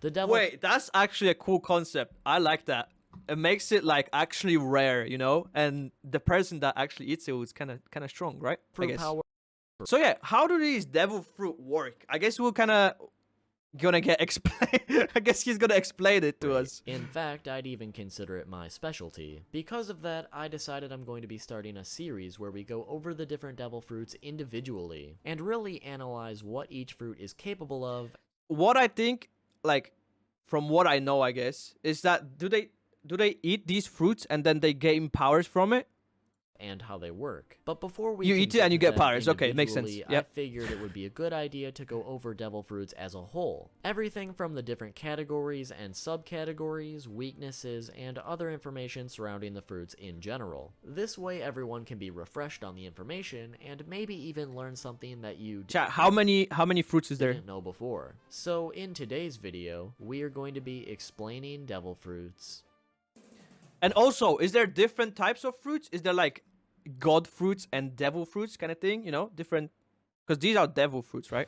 The devil Wait, that's actually a cool concept. I like that. It makes it like actually rare, you know, and the person that actually eats it was kind of strong, right? I fruit guess. power. So yeah, how do these devil fruit work? I guess we're kind of gonna get explain. I guess he's gonna explain it to us. In fact, I'd even consider it my specialty. Because of that, I decided I'm going to be starting a series where we go over the different devil fruits individually and really analyze what each fruit is capable of. What I think, like, from what I know, I guess, is that do they eat these fruits and then they gain powers from it? And how they work. But before we You can eat it and you to get them powers. Okay, it makes sense. individually, Yep. I figured it would be a good idea to go over devil fruits as a whole. Everything from the different categories and subcategories, weaknesses, and other information surrounding the fruits in general. This way everyone can be refreshed on the information and maybe even learn something that you Chat, how many fruits is there? didn't know before. So in today's video, we are going to be explaining devil fruits. And also, is there different types of fruits? Is there like god fruits and devil fruits kind of thing? You know, different, because these are devil fruits, right?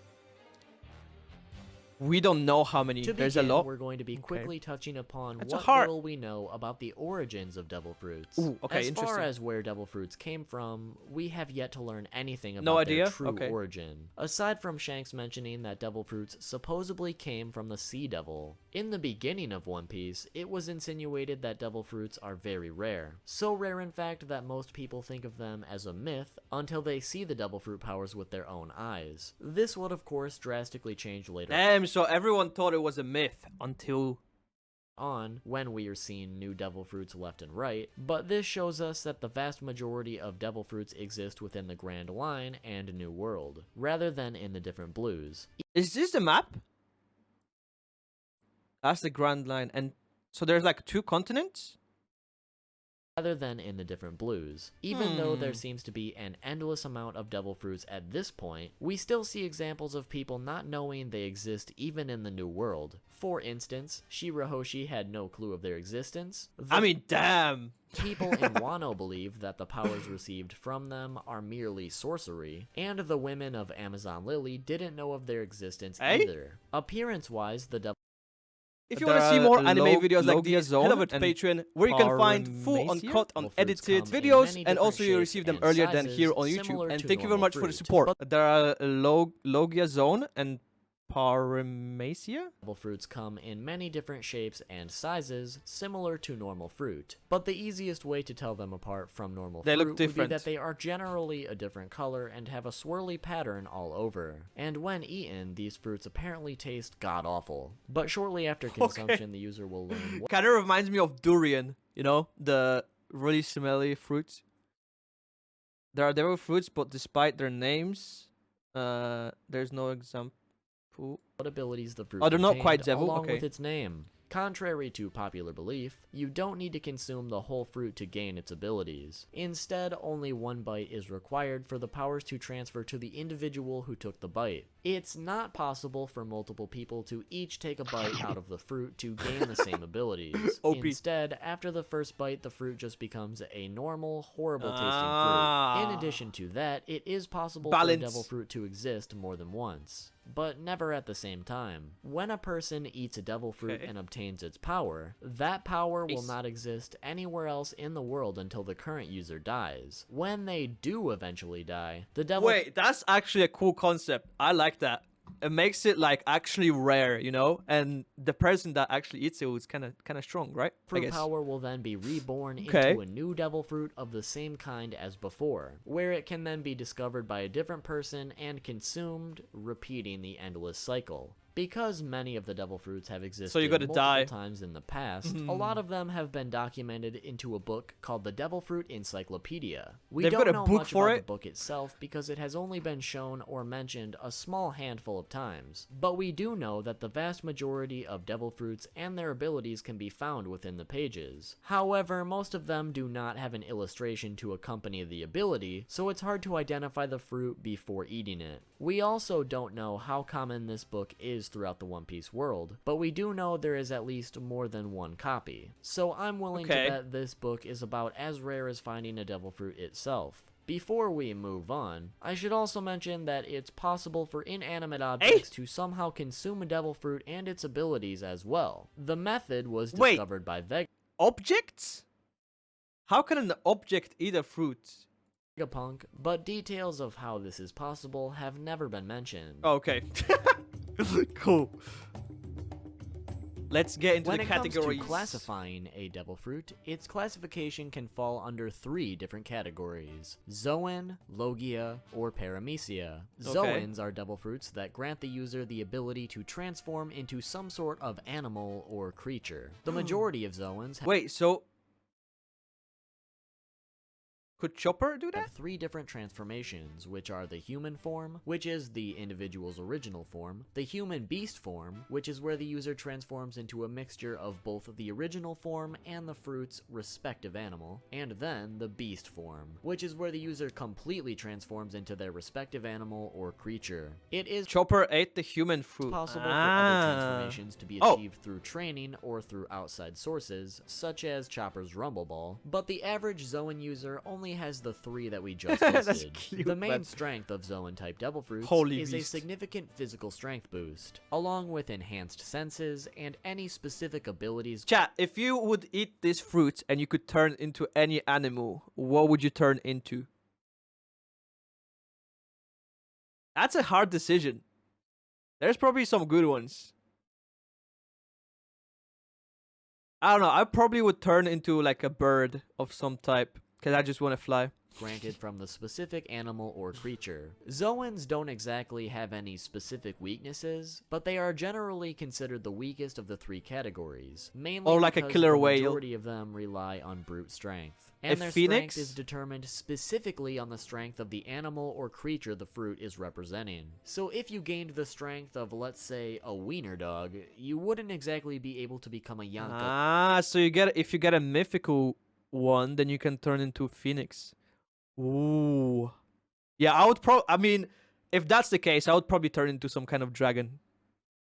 We don't know how many. To There's begin, a lot. we're going to be quickly touching upon That's what hard. little we know about the origins of devil fruits. Ooh, okay, as far interesting. as where devil fruits came from, we have yet to learn anything about No their idea? true Okay. origin. Aside from Shanks mentioning that devil fruits supposedly came from the sea devil. In the beginning of One Piece, it was insinuated that devil fruits are very rare. So rare in fact that most people think of them as a myth until they see the devil fruit powers with their own eyes. This would of course drastically change later Damn, so everyone thought it was a myth until on when we are seeing new devil fruits left and right, but this shows us that the vast majority of devil fruits exist within the Grand Line and New World, rather than in the different blues. Is this the map? That's the Grand Line, and so there's like 2 continents. Rather than in the different blues. Even though there seems to be an endless amount of devil fruits at this point, we still see examples of people not knowing they exist even in the New World. For instance, Shirahoshi had no clue of their existence. I mean, damn. People in Wano believe that the powers received from them are merely sorcery, and the women of Amazon Lily didn't know of their existence either. Appearance-wise, the devil If you want to see more anime videos like these, head over to Patreon, where you can find full, Paramecia? uncut, Devil fruits unedited come in videos, many and also different you shapes receive them and earlier than sizes, here on similar YouTube. And to thank you very normal much for the fruit. support. There are Logia Zone and Paramecia. Devil fruits come in many different shapes and sizes, similar to normal fruit. But the easiest way to tell them apart from normal They fruit look would be different. that they are generally a different color and have a swirly pattern all over. And when eaten, these fruits apparently taste god-awful. But shortly after consumption, the user will learn what Kind of reminds me of durian, you know, the really smelly fruits. There are devil fruits, but despite their names, there's no example. abilities the fruit Oh, they're not contained, quite devil? along Okay. with its name. Contrary to popular belief, you don't need to consume the whole fruit to gain its abilities. Instead, only one bite is required for the powers to transfer to the individual who took the bite. It's not possible for multiple people to each take a bite out of the fruit to gain the same abilities. OP. Instead, after the first bite, the fruit just becomes a normal, horrible tasting Ah. fruit. In addition to that, it is possible Balance. for a devil fruit to exist more than once, but never at the same time. When a person eats a devil fruit Okay. and obtains its power, that power will Nice. not exist anywhere else in the world until the current user dies. When they do eventually die, the devil Wait, that's actually a cool concept. I like that. It makes it like actually rare, you know, and the person that actually eats it was kind of strong, right? I fruit guess. power will then be reborn Okay. into a new devil fruit of the same kind as before, where it can then be discovered by a different person and consumed, repeating the endless cycle. Because many of the devil fruits have existed you gotta multiple die. times in the past, a lot of them have been documented into a book called the Devil Fruit Encyclopedia. We They've don't got a know book much for about it? the book itself because it has only been shown or mentioned a small handful of times, but we do know that the vast majority of devil fruits and their abilities can be found within the pages. However, most of them do not have an illustration to accompany the ability, so it's hard to identify the fruit before eating it. We also don't know how common this book is throughout the One Piece world, but we do know there is at least more than one copy. So I'm willing Okay. to bet this book is about as rare as finding a devil fruit itself. Before we move on, I should also mention that it's possible for inanimate objects to somehow consume a devil fruit and its abilities as well. The method was discovered by Objects? How can an object eat a fruit? Vegapunk, but details of how this is possible have never been mentioned. Okay. Cool. Let's get into the categories. When it comes to classifying a devil fruit, its classification can fall under 3 different categories: Zoen, Logia, or Paramecia. Zoens are devil fruits that grant the user the ability to transform into some sort of animal or creature. The majority of Zoens Wait, so could Chopper do that? have 3 different transformations, which are the human form, which is the individual's original form, the human beast form, which is where the user transforms into a mixture of both the original form and the fruit's respective animal, and then the beast form, which is where the user completely transforms into their respective animal or creature. It is Chopper ate the human fruit. possible for other transformations to be achieved through training or through outside sources, such as Chopper's Rumble Ball, but the average Zoan user only has the 3 that we just listed. Cute, The main man. strength of Zoan-type devil fruits Holy is beast. a significant physical strength boost, along with enhanced senses and any specific abilities. Chat, if you would eat this fruit and you could turn into any animal, what would you turn into? That's a hard decision. There's probably some good ones. I don't know. I probably would turn into like a bird of some type, because I just want to fly. Granted from the specific animal or creature. Zoans don't exactly have any specific weaknesses, but they are generally considered the weakest of the 3 categories, mainly Or like a because killer the whale. majority of them rely on brute strength. And A their phoenix? strength is determined specifically on the strength of the animal or creature the fruit is representing. So if you gained the strength of, let's say, a wiener dog, you wouldn't exactly be able to become a Yonka. Ah, so if you get a mythical one, then you can turn into a phoenix. Ooh. Yeah, I mean, if that's the case, I would probably turn into some kind of dragon,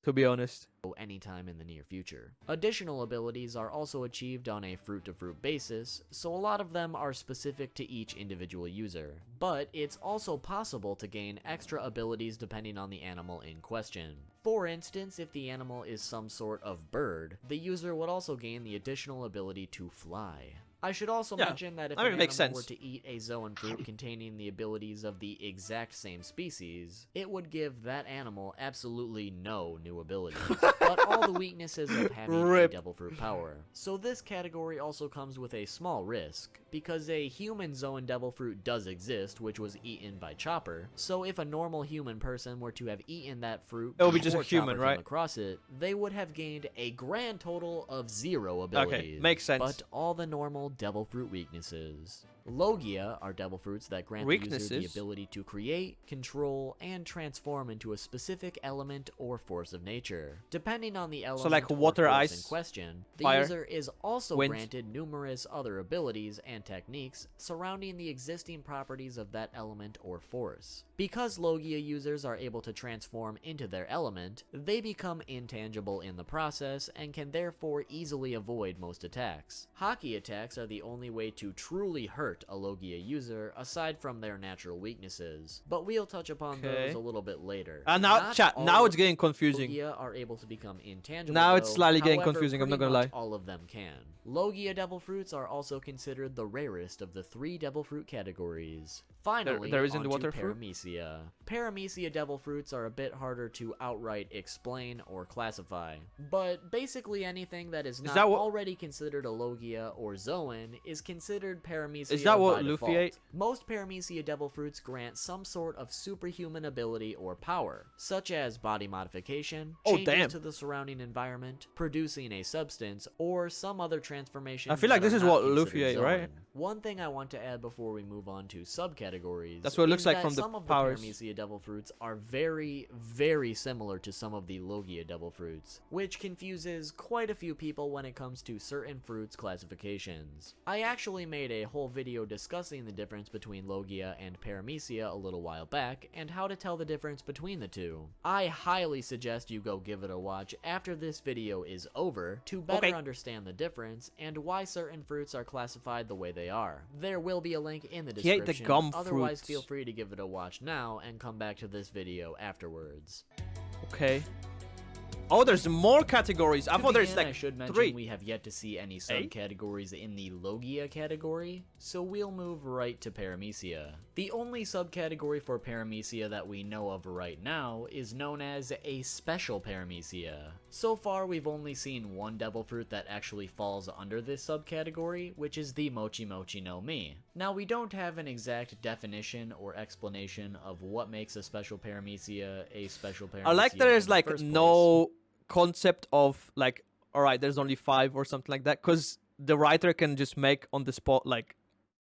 to be honest. Anytime in the near future. Additional abilities are also achieved on a fruit-to-fruit basis, so a lot of them are specific to each individual user. But it's also possible to gain extra abilities depending on the animal in question. For instance, if the animal is some sort of bird, the user would also gain the additional ability to fly. I should also mention that if an animal were to eat a Zoan fruit containing the abilities of the exact same species, it would give that animal absolutely no new abilities, but all the weaknesses of having a devil fruit power. So this category also comes with a small risk, because a human Zoan devil fruit does exist, which was eaten by Chopper, so if a normal human person were to have eaten that fruit it would be just a before human, Chopper right? came across it, they would have gained a grand total of 0 abilities. Okay, makes sense. But all the normal devil fruit weaknesses. Logia are devil fruits that grant the user the ability to create, control, and transform into a specific element or force of nature. Depending on the element like or water, force ice, in question, the fire, user is also wind. granted numerous other abilities and techniques surrounding the existing properties of that element or force. Because Logia users are able to transform into their element, they become intangible in the process and can therefore easily avoid most attacks. Hockey attacks are the only way to truly hurt a Logia user aside from their natural weaknesses, but we'll touch upon those a little bit later. Now, chat, now it's getting confusing. Logia are able to become intangible. Now it's though. slightly getting However, confusing, I'm not pretty gonna much lie. all of them can. Logia devil fruits are also considered the rarest of the 3 devil fruit categories. Finally, there isn't onto water fruit? Paramecia. Paramecia devil fruits are a bit harder to outright explain or classify, but basically anything that is not already considered a Logia or Zoan is considered Paramecia. Is that what by Luffy default. ate? Most Paramecia devil fruits grant some sort of superhuman ability or power, such as body modification, changes to the surrounding environment, producing a substance, or some other transformation. I feel like that this are is not what Luffy considered ate, right? Zoan. One thing I want to add before we move on to subcategories. That's what it looks is like that from the some of powers. The Paramecia devil fruits are very, very similar to some of the Logia devil fruits, which confuses quite a few people when it comes to certain fruits classifications. I actually made a whole video video discussing the difference between Logia and Paramecia a little while back, and how to tell the difference between the two. I highly suggest you go give it a watch after this video is over to better understand the difference and why certain fruits are classified the way they are. There will be a link in the description, the gum otherwise fruits. feel free to give it a watch now and come back to this video afterwards. Okay. Oh, there's more categories. I thought there's like I should mention 3. we have yet to see any subcategories in the Logia category, so we'll move right to Paramecia. The only subcategory for Paramecia that we know of right now is known as a special Paramecia. So far, we've only seen one devil fruit that actually falls under this subcategory, which is the Mochi Mochi no Mi. Now, we don't have an exact definition or explanation of what makes a special Paramecia a special Paramecia. I like that there's in the like first no concept of like, all right, there's only 5 or something like that, because the writer can just make on the spot like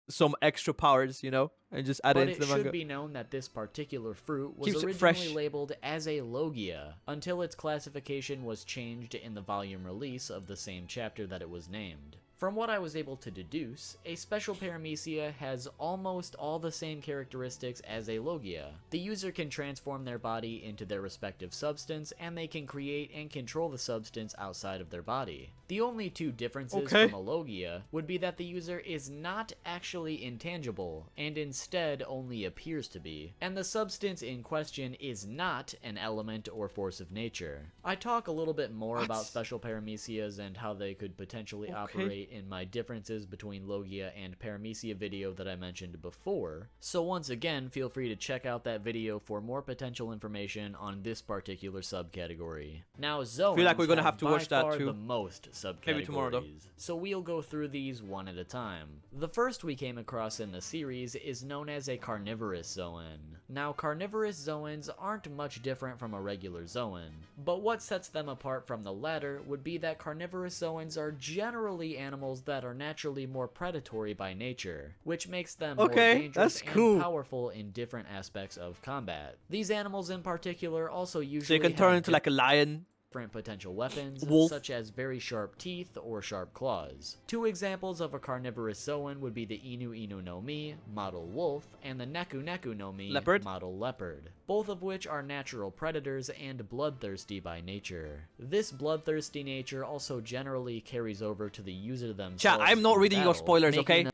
some extra powers, you know, and just add it into the But it manga. should be known that this particular fruit was Keeps it originally fresh. labeled as a Logia, until its classification was changed in the volume release of the same chapter that it was named. From what I was able to deduce, a special Paramecia has almost all the same characteristics as a Logia. The user can transform their body into their respective substance, and they can create and control the substance outside of their body. The only two differences from a Logia would be that the user is not actually intangible, and instead only appears to be, and the substance in question is not an element or force of nature. I talk a little bit more about special Paramecias and how they could potentially operate in my differences between Logia and Paramecia video that I mentioned before, so once again feel free to check out that video for more potential information on this particular subcategory. Now Zoens feel like we're gonna have to by watch that far too. the most subcategories, Maybe tomorrow, though. so we'll go through these one at a time. The first we came across in the series is known as a carnivorous Zoen. Now carnivorous Zoens aren't much different from a regular Zoen, but what sets them apart from the latter would be that carnivorous Zoens are generally animals that are naturally more predatory by nature, which makes them more dangerous and powerful in different aspects of combat. These animals in particular also usually So you can turn into like a lion, different potential weapons, wolf, such as very sharp teeth or sharp claws. Two examples of a carnivorous Zoen would be the Inu Inu no Mi, model wolf, and the Neku Neku no Mi, leopard, model leopard, both of which are natural predators and bloodthirsty by nature. This bloodthirsty nature also generally carries over to the user themselves. Chat, I'm not reading your spoilers, okay?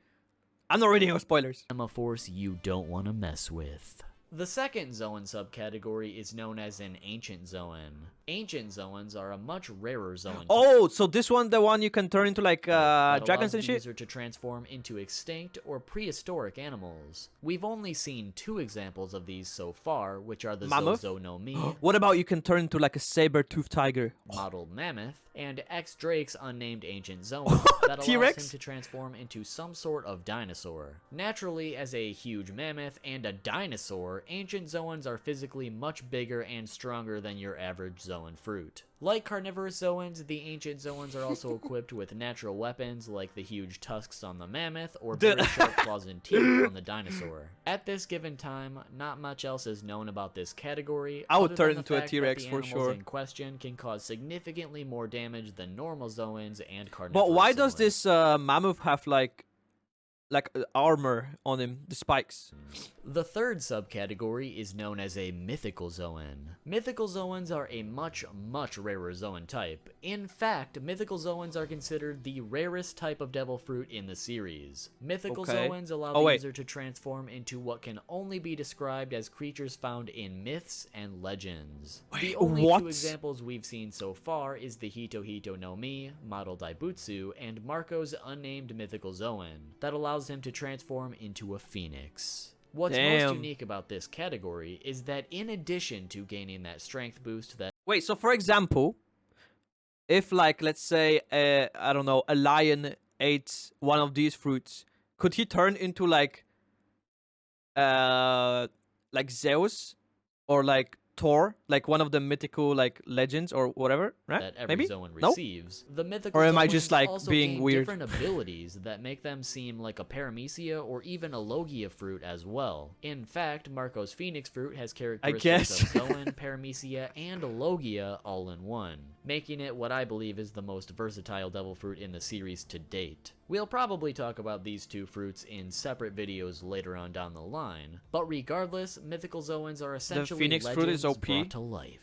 I'm not reading your spoilers. I'm a force you don't want to mess with. The second Zoen subcategory is known as an Ancient Zoen. Ancient Zoens are a much rarer Zoen. Oh, so this one, the one you can turn into like dragons and the shit? user to transform into extinct or prehistoric animals. We've only seen 2 examples of these so far, which are the Zozo no Mi, what about you can turn into like a saber-toothed tiger? Modeled mammoth, and X Drake's unnamed ancient Zoen that allows T-Rex? him to transform into some sort of dinosaur. Naturally, as a huge mammoth and a dinosaur, ancient Zoens are physically much bigger and stronger than your average Zoen fruit. Like carnivorous Zoens, the ancient Zoens are also equipped with natural weapons like the huge tusks on the mammoth or very sharp claws and teeth on the dinosaur. At this given time, not much else is known about this category. I would other turn than the into a fact T-Rex that for the sure. animals in question can cause significantly more damage than normal Zoens and carnivorous But why does Zoens. this mammoth have like armor on him, the spikes? The third subcategory is known as a mythical Zoen. Mythical Zoens are a much rarer Zoen type. In fact, mythical Zoens are considered the rarest type of devil fruit in the series. Mythical Zoens allow the user to transform into what can only be described as creatures found in myths and legends. The only 2 examples we've seen so far is the Hito Hito no Mi, model Daibutsu, and Marco's unnamed mythical Zoen, that allows him to transform into a phoenix. What's most unique about this category is that in addition to gaining that strength boost that— Wait, so for example, if like, let's say, I don't know, a lion ate one of these fruits, could he turn into like Zeus or like Thor, like one of the mythical like legends or whatever, right? that every Maybe? Zoen receives, the mythical Or am I Zoens just like also being gain weird? different abilities that make them seem like a Paramecia or even a Logia fruit as well. In fact, Marco's Phoenix fruit has characteristics of Zoen, Paramecia, and Logia all in one. making it what I believe is the most versatile devil fruit in the series to date. We'll probably talk about these two fruits in separate videos later on down the line, but regardless, mythical Zoens are essentially Phoenix fruit is legends OP. brought to life.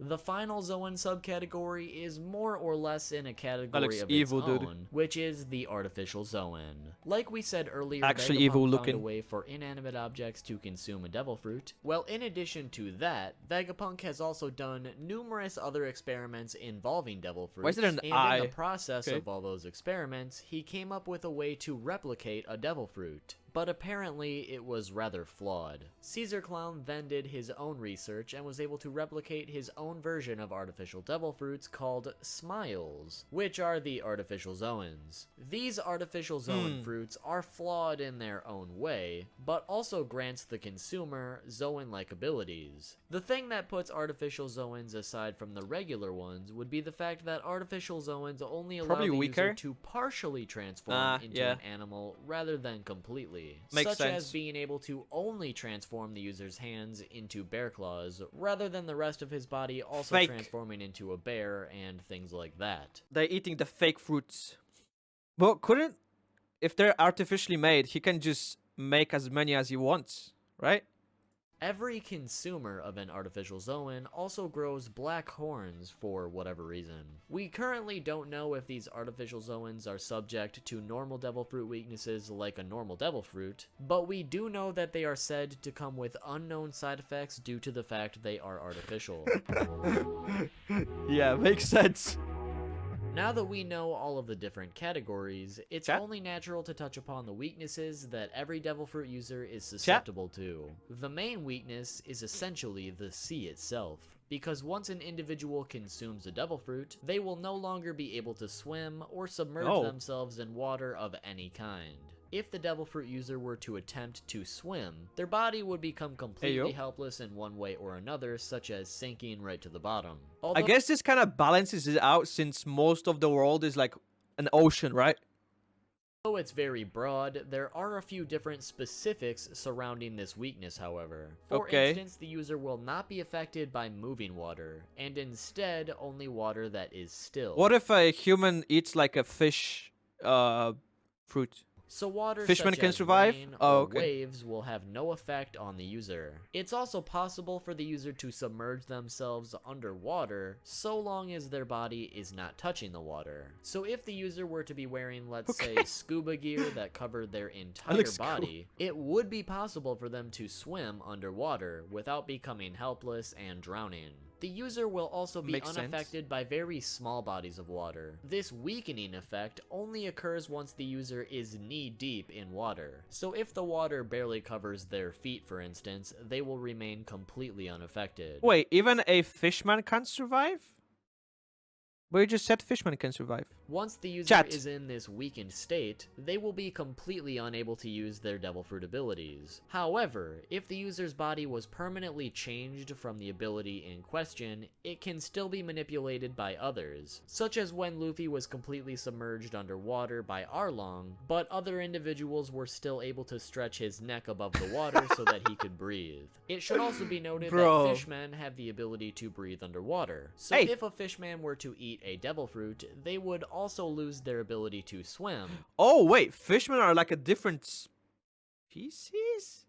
The final Zoan subcategory is more or less in a category of evil, its dude. own, which is the artificial Zoan. Like we said earlier, Actually Vegapunk evil found looking. a way for inanimate objects to consume a devil fruit. Well, in addition to that, Vegapunk has also done numerous other experiments involving devil fruits. Why is it an and eye? in the process Okay. of all those experiments, he came up with a way to replicate a devil fruit. But apparently it was rather flawed. Caesar Clown then did his own research and was able to replicate his own version of artificial devil fruits called Smiles, which are the artificial Zoans. These artificial Zoan fruits are flawed in their own way, but also grants the consumer Zoan-like abilities. The thing that puts artificial Zoans aside from the regular ones would be the fact that artificial Zoans only allow Probably the weaker. user to partially transform into yeah. an animal rather than completely. Makes such sense. as being able to only transform the user's hands into bear claws, rather than the rest of his body also Fake. transforming into a bear and things like that. They're eating the fake fruits. But couldn't, if they're artificially made, he can just make as many as he wants, right? Every consumer of an artificial Zoan also grows black horns for whatever reason. We currently don't know if these artificial Zoans are subject to normal devil fruit weaknesses like a normal devil fruit, but we do know that they are said to come with unknown side effects due to the fact they are artificial. Yeah, makes sense. Now that we know all of the different categories, it's Chat? only natural to touch upon the weaknesses that every devil fruit user is susceptible to. The main weakness is essentially the sea itself, because once an individual consumes a devil fruit, they will no longer be able to swim or submerge themselves in water of any kind. If the devil fruit user were to attempt to swim, their body would become completely helpless in one way or another, such as sinking right to the bottom. I guess this kind of balances it out since most of the world is like an ocean, right? Though it's very broad, there are a few different specifics surrounding this weakness, however. For instance, the user will not be affected by moving water, and instead only water that is still. What if a human eats like a fish fruit? So water Fishmen such can as survive? rain Oh, or okay. waves will have no effect on the user. It's also possible for the user to submerge themselves underwater so long as their body is not touching the water. So if the user were to be wearing, let's say, scuba gear that covered their entire body, it would be possible for them to swim underwater without becoming helpless and drowning. The user will also be unaffected by very small bodies of water. This weakening effect only occurs once the user is knee-deep in water. So if the water barely covers their feet, for instance, they will remain completely unaffected. Wait, even a fishman can't survive? But you just said fishman can survive. Once the user is in this weakened state, they will be completely unable to use their devil fruit abilities. However, if the user's body was permanently changed from the ability in question, it can still be manipulated by others, such as when Luffy was completely submerged underwater by Arlong, but other individuals were still able to stretch his neck above the water so that he could breathe. It should also be noted that fishmen have the ability to breathe underwater, so if a fishman were to eat a devil fruit, they would also lose their ability to swim. Oh, wait, fishmen are like a different species?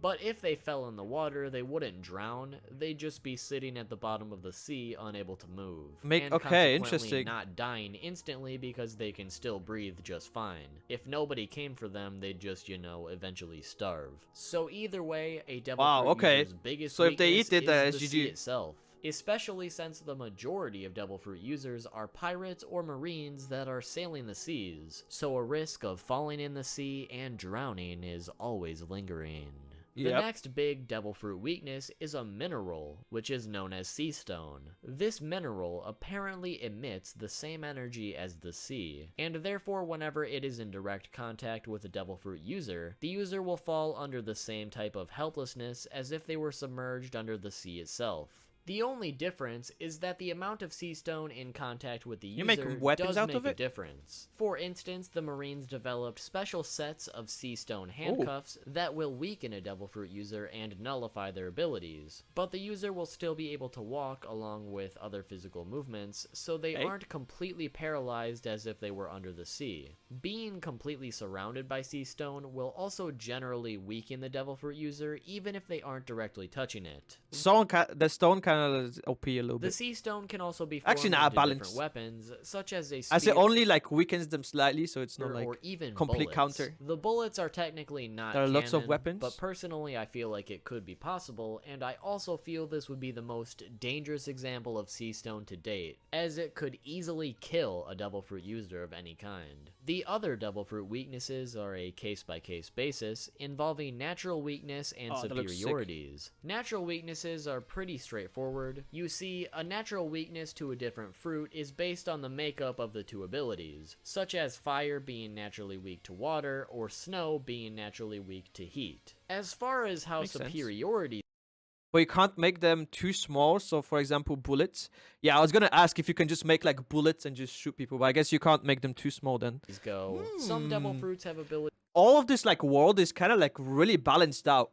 But if they fell in the water, they wouldn't drown. They'd just be sitting at the bottom of the sea, unable to move. And consequently interesting. not dying instantly because they can still breathe just fine. If nobody came for them, they'd just, eventually starve. So either way, a devil fruit user's biggest weakness if they eat it, is the sea itself. Especially since the majority of devil fruit users are pirates or marines that are sailing the seas. So a risk of falling in the sea and drowning is always lingering. The next big devil fruit weakness is a mineral, which is known as sea stone. This mineral apparently emits the same energy as the sea, and therefore whenever it is in direct contact with a devil fruit user, the user will fall under the same type of helplessness as if they were submerged under the sea itself. The only difference is that the amount of sea stone in contact with the You make user weapons does out make of a it? difference. For instance, the Marines developed special sets of sea stone handcuffs that will weaken a devil fruit user and nullify their abilities, but the user will still be able to walk along with other physical movements, so they aren't completely paralyzed as if they were under the sea. Being completely surrounded by sea stone will also generally weaken the devil fruit user, even if they aren't directly touching it. The stone kind of is OP a little The bit. sea stone can also be formed Actually, into nah, different balanced. weapons, such as a As it spear only like weakens them slightly, so it's not or like even complete bullets. counter. The bullets are technically not There are canon, lots of weapons. but personally I feel like it could be possible, and I also feel this would be the most dangerous example of sea stone to date, as it could easily kill a devil fruit user of any kind. The other devil fruit weaknesses are a case-by-case basis, involving natural weakness and Oh, that looks sick. superiorities. Natural weaknesses are pretty straightforward. You see, a natural weakness to a different fruit is based on the makeup of the two abilities, such as fire being naturally weak to water, or snow being naturally weak to heat. As far as how Makes sense. superiority But you can't make them too small. So, for example, bullets. Yeah, I was gonna ask if you can just make like bullets and just shoot people, but I guess you can't make them too small then. go, some devil fruits have abilities All of this like world is kind of like really balanced out.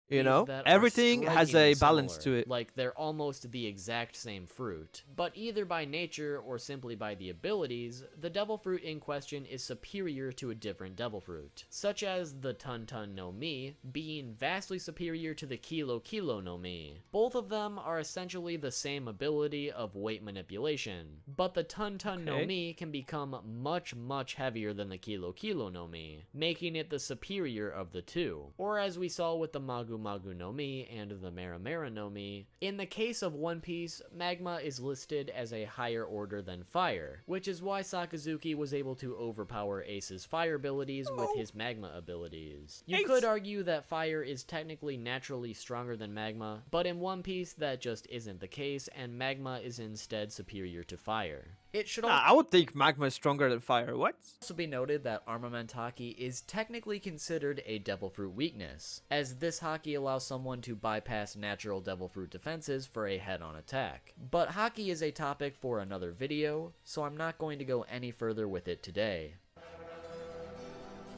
You know, that are everything has a strikingly balance similar, to it. like they're almost the exact same fruit. But either by nature or simply by the abilities, the devil fruit in question is superior to a different devil fruit, such as the Tun Tun no Mi being vastly superior to the Kilo Kilo no Mi. Both of them are essentially the same ability of weight manipulation, but the Tun Tun no Okay. Mi can become much heavier than the Kilo Kilo no Mi, making it the superior of the two. Or as we saw with the Magu Magu no Mi and the Mera Mera no Mi, in the case of One Piece, magma is listed as a higher order than fire, which is why Sakazuki was able to overpower Ace's fire abilities with his magma abilities. You could argue that fire is technically naturally stronger than magma, but in One Piece that just isn't the case, and magma is instead superior to fire. It should Nah, I would think magma is stronger than fire. What? also be noted that Armament Haki is technically considered a Devil Fruit weakness, as this Haki allows someone to bypass natural Devil Fruit defenses for a head-on attack. But Haki is a topic for another video, so I'm not going to go any further with it today.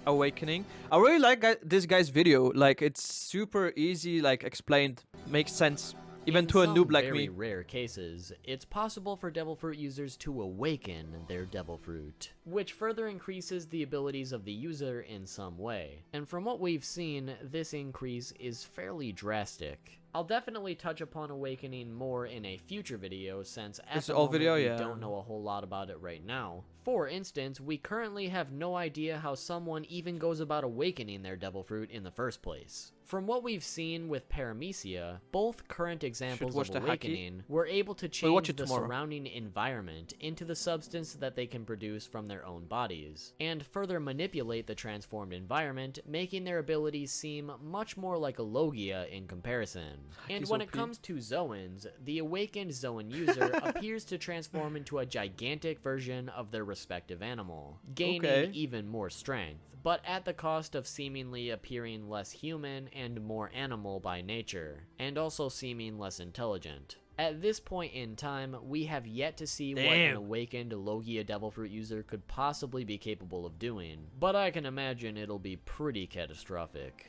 Awakening. I really like this guy's video. Like, it's super easy, like explained, makes sense. Even In to a some noob like very me. rare cases, it's possible for Devil Fruit users to awaken their Devil Fruit, which further increases the abilities of the user in some way. And from what we've seen, this increase is fairly drastic. I'll definitely touch upon awakening more in a future video, since at This the all moment video, we yeah. don't know a whole lot about it right now. For instance, we currently have no idea how someone even goes about awakening their Devil Fruit in the first place. From what we've seen with Paramecia, both current examples watch of the Haki. awakening were able to watch change it the tomorrow. surrounding environment into the substance that they can produce from their own bodies, and further manipulate the transformed environment, making their abilities seem much more like a Logia in comparison. And Haki's when it OP. comes to Zoens, the awakened Zoan user appears to transform into a gigantic version of their respective animal, gaining even more strength, but at the cost of seemingly appearing less human and more animal by nature, and also seeming less intelligent. At this point in time, we have yet to see what an awakened Logia Devil Fruit user could possibly be capable of doing, but I can imagine it'll be pretty catastrophic.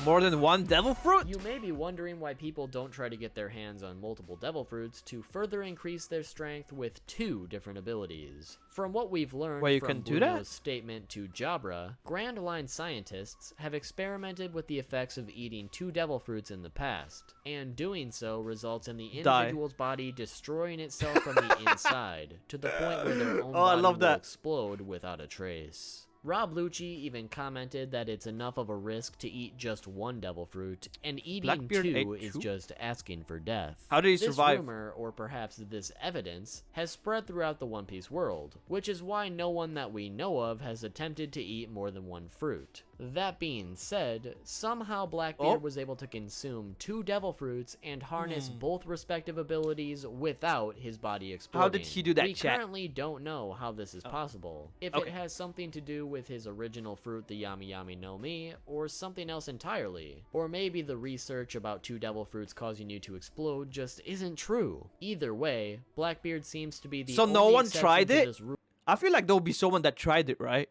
More than one devil fruit? You may be wondering why people don't try to get their hands on multiple devil fruits to further increase their strength with 2 different abilities. From what we've learned Well, you from can do Bruno's that? statement to Jabra, Grand Line scientists have experimented with the effects of eating 2 devil fruits in the past, and doing so results in the individual's body destroying itself from the inside, to the point where their own I body love will that. explode without a trace. Rob Lucci even commented that it's enough of a risk to eat just 1 devil fruit, and eating Blackbeard 2 ate is 2? just asking for death. How did he This survive? rumor, or perhaps this evidence, has spread throughout the One Piece world, which is why no one that we know of has attempted to eat more than 1 fruit. That being said, somehow Blackbeard was able to consume 2 devil fruits and harness both respective abilities without his body exploding. How did he do that, We chat? currently don't know how this is possible. If it has something to do with his original fruit, the Yami Yami no Mi, or something else entirely. Or maybe the research about 2 devil fruits causing you to explode just isn't true. Either way, Blackbeard seems to be the So no only one exception tried to it? this I feel like there would be someone that tried it, right?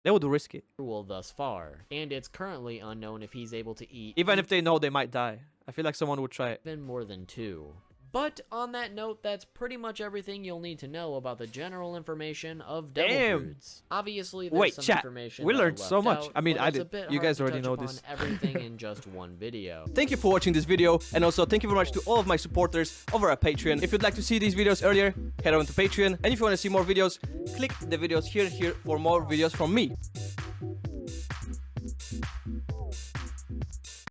They would risk it. rule thus far, and it's currently unknown if he's able to eat Even if they know they might die. I feel like someone would try it. even more than 2. But on that note, that's pretty much everything you'll need to know about the general information of devil Damn. fruits. Obviously, there's Wait, some chat. information We that I learned so left much. out, I mean, but I it's a did. bit You hard guys to already touch know upon this. everything in just one video. Thank you for watching this video, and also thank you very much to all of my supporters over at Patreon. If you'd like to see these videos earlier, head on to Patreon, and if you want to see more videos, click the videos here for more videos from me.